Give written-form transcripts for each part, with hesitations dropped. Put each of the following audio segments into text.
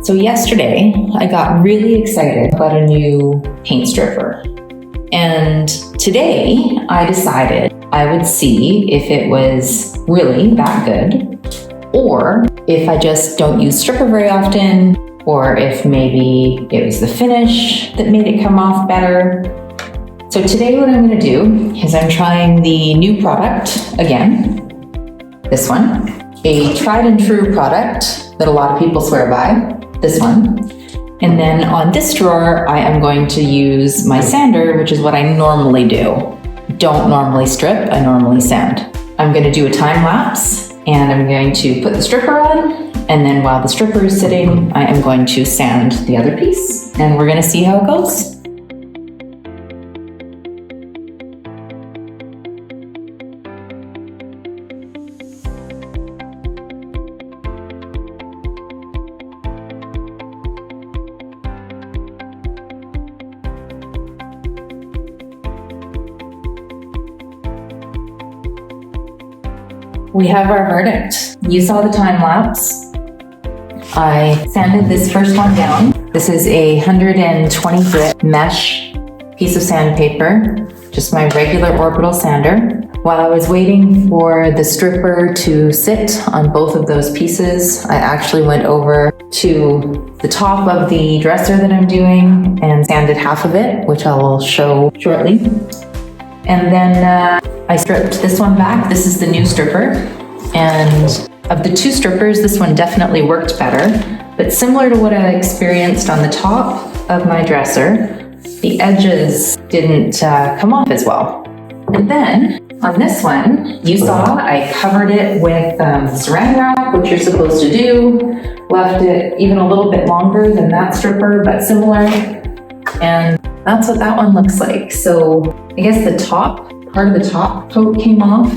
So yesterday, I got really excited about a new paint stripper. And today, I decided I would see if it was really that good, or if I just don't use stripper very often, or if maybe it was the finish that made it come off better. So today what I'm going to do is I'm trying the new product again. This one, a tried and true product that a lot of people swear by. This one. And then on this drawer, I am going to use my sander, which is what I normally do. Don't normally strip, I normally sand. I'm going to do a time lapse and I'm going to put the stripper on. And then while the stripper is sitting, I am going to sand the other piece and we're going to see how it goes. We have our verdict. You saw the time lapse. I sanded this first one down. This is a 120 grit mesh piece of sandpaper, just my regular Orbital sander. While I was waiting for the stripper to sit on both of those pieces, I actually went over to the top of the dresser that I'm doing and sanded half of it, which I will show shortly. And then I stripped this one back. This is the new stripper. And of the two strippers, this one definitely worked better. But similar to what I experienced on the top of my dresser, the edges didn't come off as well. And then on this one, you saw I covered it with saran wrap, which you're supposed to do. Left it even a little bit longer than that stripper, but similar. And that's what that one looks like. So I guess the top, part of the top coat came off,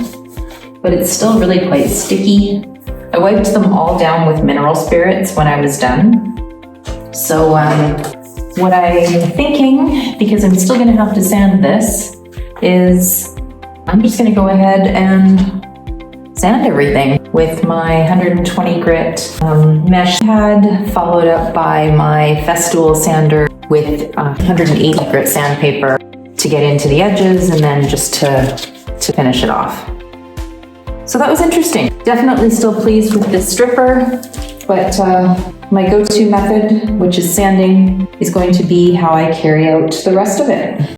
but it's still really quite sticky. I wiped them all down with mineral spirits when I was done. So what I'm thinking, because I'm still gonna have to sand this, is I'm just gonna go ahead and sand everything with my 120 grit mesh pad, followed up by my Festool sander with 180 grit sandpaper to get into the edges and then just to finish it off. So that was interesting. Definitely still pleased with this stripper, but my go-to method, which is sanding, is going to be how I carry out the rest of it.